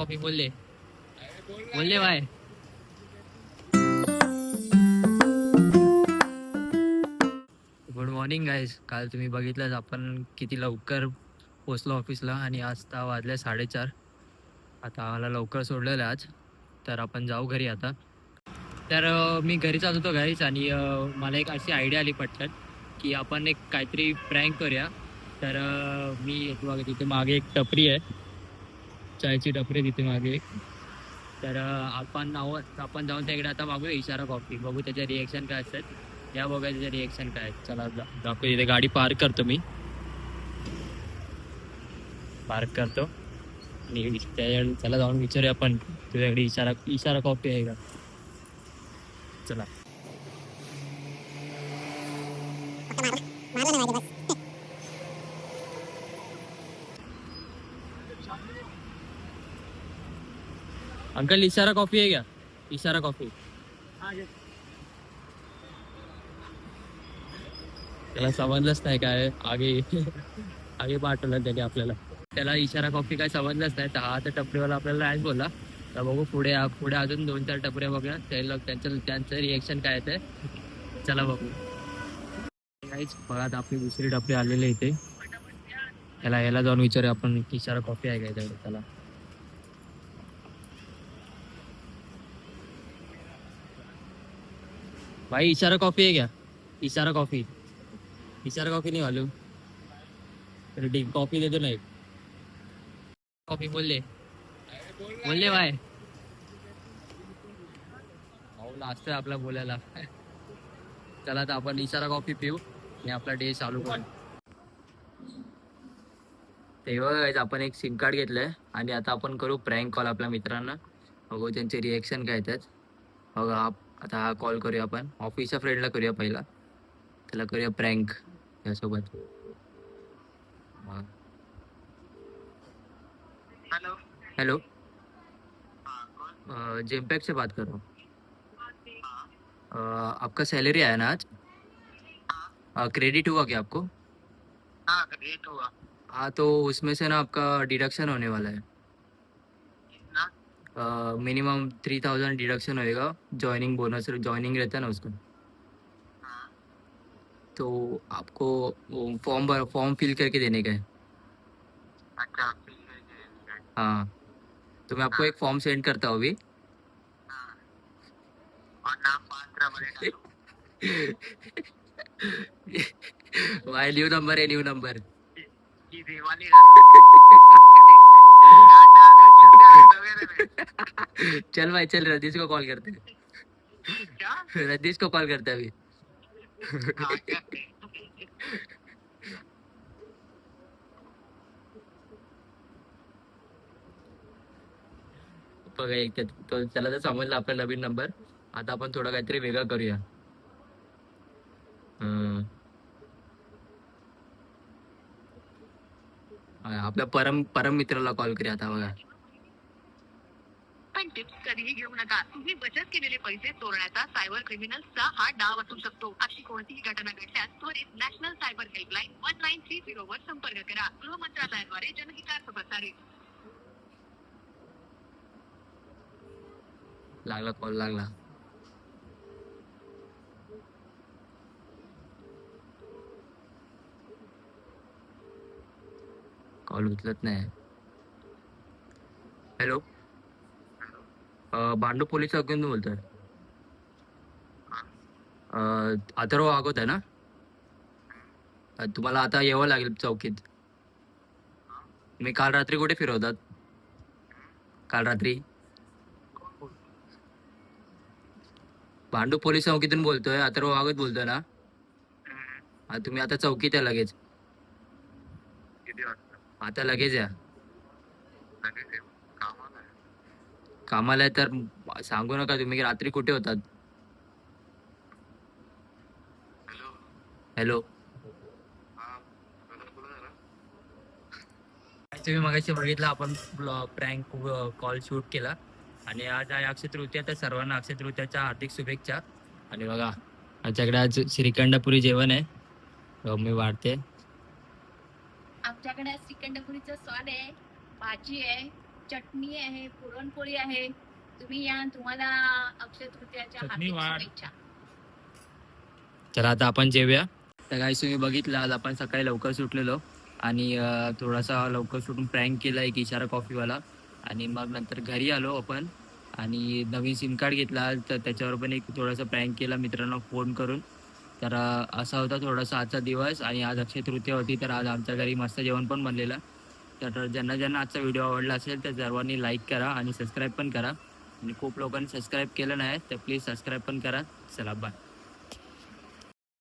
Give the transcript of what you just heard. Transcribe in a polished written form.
Coffee बोलले बोलले bye. Good morning guys. काल तुम्ही बघितलं आपण किती लवकर पोचलो ऑफिसला आणि आता वाजले 4:30. आता आम्हाला लवकर सोडलेलं आज, तर आपण जाऊ घरी आता. तर मी घरी चालत होतो गाईज आणि मला एक अशी आयडिया आली पटकन की आपण एक काहीतरी प्रँक करूया. तर मी येतो बघा, तिथे मागे एक टपरी आहे, चायची टपरी तिथे मागे एक. तर आपण जाऊन त्याकडे आता मागूया इशारा कॉफी, बघू त्याचे रिएक्शन काय असतात. या बघा त्याचे रिएक्शन काय आहेत. चला दाखवू. इथे गाडी पार्क करतो, मी पार्क करतो आणि त्याला जाऊन विचारूया आपण, तुझ्याकडे इशारा इशारा कॉफी आहे का. चला. अंकल इशारा कॉफी है क्या? इशारा कॉफी. त्याला समजलंच नाही काय आगे आगे पाठवलं त्याने आपल्याला. त्याला इशारा कॉफी काय समजलंच नाही. तर हा तर टपरीवाला आपल्याला नाहीच बोलला. तर बघू पुढे पुढे अजून 2-4 टपऱ्या बघूया, त्यांचं रिएक्शन काय आहे ते. चला बघू. काहीच बघा, आता आपली दुसरी टपरी आलेली आहे इथे. याला जाऊन विचारूया आपण, इशारा कॉफी आहे काय त्याकडे. त्याला भाई इशारा कॉफी है क्या? इशारा कॉफी. इशारा कॉफी नहीं मालूम? ठीक, कॉफी दे दो ना एक. कॉफी बोलले बोलले बाय. भाऊ लास्ट आपला बोलायला. चला तर आपण इशारा कॉफी पिऊ आणि आपला डे चालू करू. तेव्हा आपण एक सिम कार्ड घेतलंय आणि आता आपण करू प्रँक कॉल आपल्या मित्रांना. बघू त्यांचे रिएक्शन काय येतात. बघा आता हा कॉल करूया आपण ऑफिसच्या फ्रेंडला करूया पहिला. त्याला करूया प्रँक यासोबत. हेलो. हेलो, हाँ कौन? जेमपैक से बात कर रहा हूँ. आपका सैलरी आया ना आज? हाँ क्रेडिट हुआ क्या आपको? हाँ ग्रेट हुआ. हाँ, तो उसमें से ना आपका डिडक्शन होने वाला है. कितना? मिनिमम 3000 डिडक्शन होएगा. जॉइनिंग बोनस जॉइनिंग रहता है ना उसका. हाँ तो आपको वो फॉर्म फिल करके देने का है. अच्छा ठीक है. हाँ, तो मैं आपको एक फॉर्म सेंड करता हूँ अभी. हाँ और नाम पात्रा बने भाई न्यू नंबर है, न्यू नंबर. की दिवाली गांडा आदमी चिपड़ा सवेरे में. चल भाई चल, रदीश को कॉल करते हैं. क्या? रदीश को कॉल करते हैं अभी. हाँ क्या? बघा एक तो त्याला तर समजलं आपला नवीन नंबर. आता आपण थोडं काहीतरी वेगळं करूया. अं, आपल्या परम परम मित्राला कॉल करूया आता. बघा पण टिप्स कधीही घेऊ नका. तुम्ही बचत केलेले पैसे चोरण्याचा सायबर क्रिमिनल्सचा हा डाव असू शकतो. अशी कोणतीही घटना घडल्यास त्वरित नॅशनल सायबर हेल्पलाईन 1930 वर संपर्क करा. गृह मंत्रालयाद्वारे जनहितार्थ प्रसारित. लागला कॉल लागला. कॉल उचलत नाही. हॅलो, भांडू पोलीस चौकीतून बोलतोय. अथर्व वागवत आहे ना? तुम्हाला आता यावं लागेल चौकीत. मी काल रात्री कुठे फिरवतात? काल रात्री भांडू पोलीस चौकीतून बोलतोय. अथर्व वागत बोलतोय ना? तुम्ही आता चौकीत आहे लगेच. किती वाजता? आता लगेच या. लगेच येऊ. कामाला आहे. कामाला आहे तर सांगू नका तुम्ही रात्री कुठे होतात. हॅलो. हॅलो, हा बोला जरा. तुम्ही मगाशी बघितलं आपण प्रँक कॉल शूट केला आणि आज आहे अक्षय तृतीया. तर सर्वांना अक्षय तृतीयाच्या हार्दिक शुभेच्छा. आणि बघा आमच्याकडे आज श्रीखंडपुरी जेवण आहे. मी वाढते. आमच्याकडे श्रीखंडपुरीचं स्वाद आहे, भाजी आहे, चटणी आहे, पुरणपोळी आहे. तुम्ही या, तुम्हाला अक्षय तृतीयाच्या चटणी हार्दिक वाढ. शुभेच्छा. तर आता आपण जेवूया. तर काही तुम्ही बघितलं आज आपण सकाळी लवकर सुटलेलो आणि थोडासा लवकर सुटून प्रँक केला एक इशारा कॉफीवाला आणि मग नंतर घरी आलो आपण आणि नवीन सिम कार्ड घेतला तर त्याच्यावर पण एक थोडासा प्रँक केला मित्रांना फोन करून. तर असा होता थोडासा आजचा दिवस आणि आज अक्षय तृतीया होती तर आज आमच्या घरी मस्त जेवण पण बनलेलं. तर ज्यांना ज्यांना आजचा व्हिडिओ आवडला असेल तर सर्वांनी लाईक करा आणि सबस्क्राईब पण करा आणि खूप लोकांनी सबस्क्राईब केलं नाही तर प्लीज सबस्क्राईब पण करा. चला बाय.